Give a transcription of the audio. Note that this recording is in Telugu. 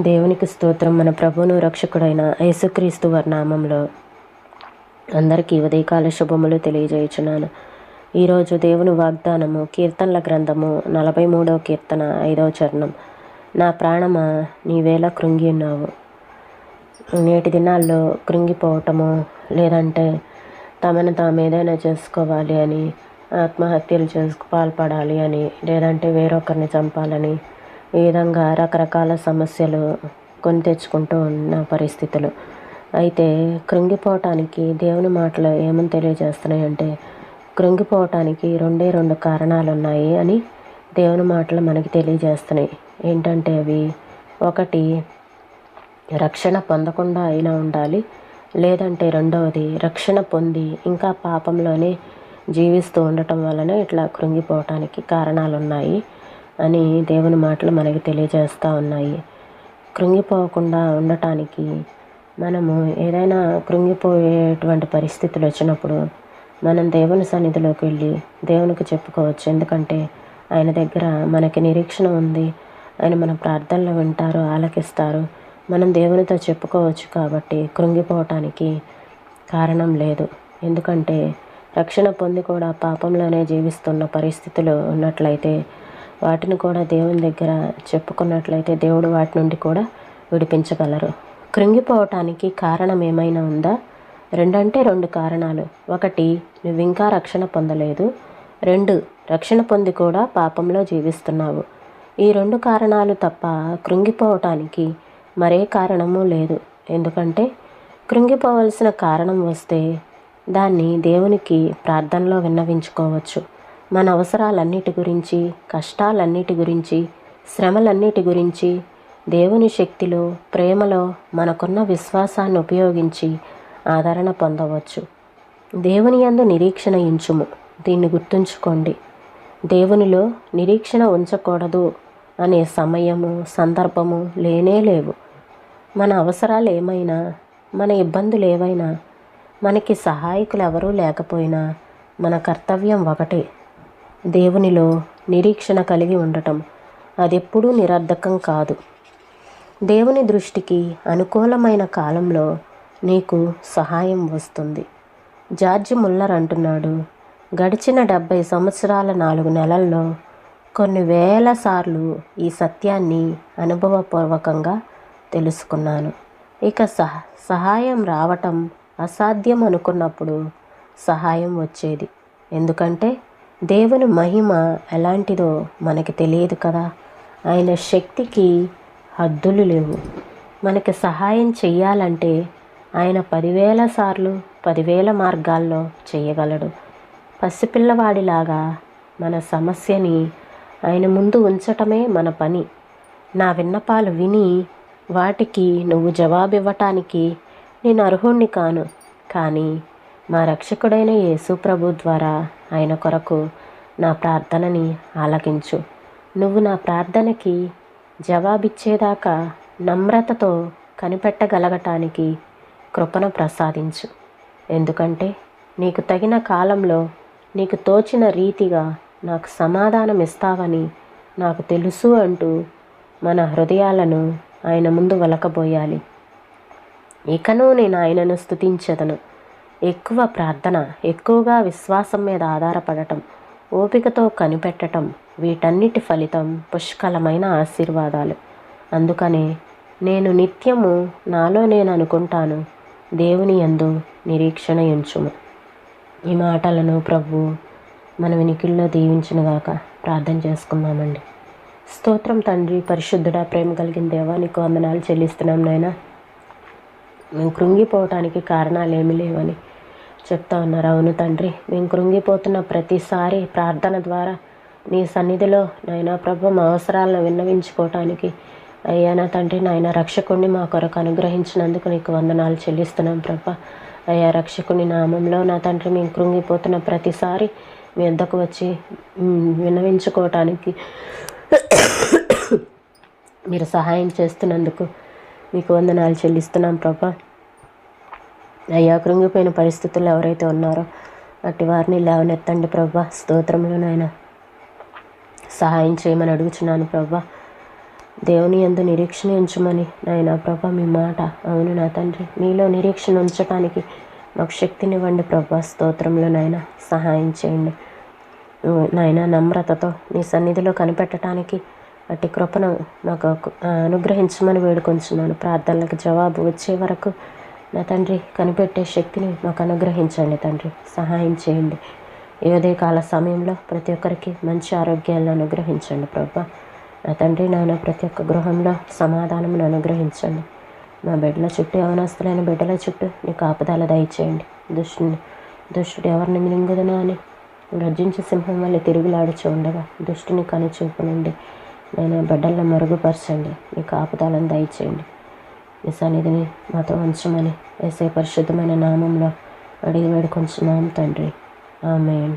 దేవునికి స్తోత్రం. మన ప్రభువును రక్షకుడైన యేసుక్రీస్తు వారి నామంలో అందరికీ ఉదయకాల శుభములు తెలియజేయుచున్నాను. ఈరోజు దేవుని వాగ్దానము కీర్తనల గ్రంథము 43వ కీర్తన 5వ చరణం. నా ప్రాణమా నీవేళ కృంగి ఉన్నావు. నేటి దినాల్లో కృంగిపోవటము, లేదంటే తమను తాము ఏదైనా చేసుకోవాలి అని, ఆత్మహత్యలు పాల్పడాలి అని, లేదంటే వేరొకరిని చంపాలని, ఈ విధంగా రకరకాల సమస్యలు కొని తెచ్చుకుంటూ ఉన్న పరిస్థితులు. అయితే కృంగిపోవటానికి దేవుని మాటలు ఏమని తెలియజేస్తున్నాయంటే, కృంగిపోవటానికి రెండు కారణాలు ఉన్నాయి అని దేవుని మాటలు మనకి తెలియజేస్తున్నాయి. ఏంటంటే అవి, ఒకటి రక్షణ పొందకుండా అయినా ఉండాలి, లేదంటే రెండవది రక్షణ పొంది ఇంకా పాపంలోనే జీవిస్తూ ఉండటం వలన ఇట్లా కృంగిపోవటానికి కారణాలు ఉన్నాయి అని దేవుని మాటలు మనకి తెలియజేస్తూ ఉన్నాయి. కృంగిపోకుండా ఉండటానికి మనము ఏదైనా కృంగిపోయేటువంటి పరిస్థితులు వచ్చినప్పుడు మనం దేవుని సన్నిధిలోకి వెళ్ళి దేవునికి చెప్పుకోవచ్చు. ఎందుకంటే ఆయన దగ్గర మనకి నిరీక్షణ ఉంది. ఆయన మన ప్రార్థనలు వింటారు, ఆలకిస్తారు. మనం దేవునితో చెప్పుకోవచ్చు. కాబట్టి కృంగిపోవటానికి కారణం లేదు. ఎందుకంటే రక్షణ పొంది కూడా పాపంలోనే జీవిస్తున్న పరిస్థితులు ఉన్నట్లయితే, వాటిని కూడా దేవుని దగ్గర చెప్పుకున్నట్లయితే దేవుడు వాటి నుండి కూడా విడిపించగలరు. కృంగిపోవటానికి కారణం ఏమైనా ఉందా? రెండు కారణాలు. ఒకటి, నువ్వు ఇంకా రక్షణ పొందలేదు. 2, రక్షణ పొంది కూడా పాపంలో జీవిస్తున్నావు. ఈ 2 కారణాలు తప్ప కృంగిపోవటానికి మరే కారణము లేదు. ఎందుకంటే కృంగిపోవలసిన కారణం వస్తే దాన్ని దేవునికి ప్రార్థనలో విన్నవించుకోవచ్చు. మన అవసరాలన్నిటి గురించి, కష్టాలన్నిటి గురించి, శ్రమలన్నిటి గురించి దేవుని శక్తిలో, ప్రేమలో మనకున్న విశ్వాసాన్ని ఉపయోగించి ఆదరణ పొందవచ్చు. దేవుని యందు నిరీక్షణ ఉంచుము. దీన్ని గుర్తుంచుకోండి. దేవునిలో నిరీక్షణ ఉంచకూడదు అనే సమయము, సందర్భము లేనే లేవు. మన అవసరాలు ఏమైనా, మన ఇబ్బందులు ఏవైనా, మనకి సహాయకులు ఎవరూ లేకపోయినా మన కర్తవ్యం ఒకటే, దేవునిలో నిరీక్షణ కలిగి ఉండటం. అదెప్పుడూ నిరర్ధకం కాదు. దేవుని దృష్టికి అనుకూలమైన కాలంలో నీకు సహాయం వస్తుంది. జార్జ్ ముల్లర్ అంటున్నాడు, గడిచిన 70 సంవత్సరాల 4 నెలల్లో కొన్ని వేల సార్లు ఈ సత్యాన్ని అనుభవపూర్వకంగా తెలుసుకున్నాను. ఇక సహాయం రావటం అసాధ్యం అనుకున్నప్పుడు సహాయం వచ్చేది. ఎందుకంటే దేవుని మహిమ ఎలాంటిదో మనకి తెలియదు కదా. ఆయన శక్తికి హద్దులు లేవు. మనకి సహాయం చెయ్యాలంటే ఆయన 10,000 సార్లు 10,000 మార్గాల్లో చేయగలడు. పసిపిల్లవాడిలాగా మన సమస్యని ఆయన ముందు ఉంచటమే మన పని. నా విన్నపాలు విని వాటికి నువ్వు జవాబివ్వటానికి నేను అర్హుణ్ణి కాను. కానీ మా రక్షకుడైన యేసు ప్రభు ద్వారా ఆయన కొరకు నా ప్రార్థనని ఆలకించు. నువ్వు నా ప్రార్థనకి జవాబిచ్చేదాకా నమ్రతతో కనిపెట్టగలగటానికి కృపను ప్రసాదించు. ఎందుకంటే నీకు తగిన కాలంలో నీకు తోచిన రీతిగా నాకు సమాధానం ఇస్తావని నాకు తెలుసు అంటూ మన హృదయాలను ఆయన ముందు వలకబోయాలి. ఇకను నేను ఆయనను స్తుతించెదను. ఎక్కువ ప్రార్థన, ఎక్కువగా విశ్వాసం మీద ఆధారపడటం, ఓపికతో కనిపెట్టడం, వీటన్నిటి ఫలితం పుష్కలమైన ఆశీర్వాదాలు. అందుకనే నేను నిత్యము నాలో నేను అనుకుంటాను, దేవుని యందు నిరీక్షణ ఉంచుము. ఈ మాటలను ప్రభువు మన వినికిల్లో దీవించునుగాక. ప్రార్థన చేసుకుందామండి. స్తోత్రం తండ్రి, పరిశుద్ధుడా, ప్రేమ కలిగిన దేవా, నీకు వందనాలు చెల్లిస్తున్నాం నాయనా. మేము కృంగిపోవటానికి కారణాలు ఏమీ లేవని చెప్తా ఉన్నారు. అవును తండ్రి, మేము కృంగిపోతున్న ప్రతిసారి ప్రార్థన ద్వారా నీ సన్నిధిలో నాయనా ప్రభు మా అవసరాలను విన్నవించుకోవటానికి అయ్యా నా తండ్రి, నాయన రక్షకుడిని మా కొరకు అనుగ్రహించినందుకు నీకు వందనాలు చెల్లిస్తున్నాం ప్రభా. అయ్యా రక్షకుని నామంలో నా తండ్రి, మేము కృంగిపోతున్న ప్రతిసారి మీ వద్దకు వచ్చి విన్నవించుకోవటానికి మీరు సహాయం చేస్తున్నందుకు మీకు వందనాలు చెల్లిస్తున్నాం ప్రభా. అయ్యా కృంగిపోయిన పరిస్థితుల్లో ఎవరైతే ఉన్నారో అట్టి వారిని లేవనెత్తండి ప్రభా. స్తోత్రంలో నాయన సహాయం చేయమని అడుగుచున్నాను ప్రభా. దేవుని యందు నిరీక్షణ ఉంచమని నాయన ప్రభా మీ మాట. అవును నా తండ్రి, మీలో నిరీక్షణ ఉంచటానికి మాకు శక్తినివ్వండి ప్రభా. స్తోత్రంలో నాయన సహాయం చేయండి నాయన. నమ్రతతో నీ సన్నిధిలో కనిపెట్టడానికి అట్టి కృపను మాకు అనుగ్రహించమని వేడుకొంచున్నాను. ప్రార్థనలకు జవాబు వచ్చే వరకు నా తండ్రి కనిపెట్టే శక్తిని మాకు అనుగ్రహించండి తండ్రి. సహాయం చేయండి. ఈ ఉదయకాల సమయంలో ప్రతి ఒక్కరికి మంచి ఆరోగ్యాలను అనుగ్రహించండి ప్రభా. నా తండ్రి నాయన ప్రతి ఒక్క గృహంలో సమాధానమును అనుగ్రహించండి. మా బిడ్డల చుట్టూ, యవనస్తులైన బిడ్డల చుట్టూ నీ కాపుదల దయచేయండి. దుష్టుడు ఎవరిని మింగుదనో అని గర్జించే సింహం వల్ల తిరుగులాడుచు ఉండగా దుష్టుని కనుచూపు నుండి నేను బిడ్డలను మరుగుపరచండి. నీ కాపుదలను దయచేయండి. నీ సన్నిధిని మాతో ఉంచమని యేసయ్య పరిశుద్ధమైన నామంలో అడిగి వేడుకొంచున్నాం తండ్రి. ఆమేన్.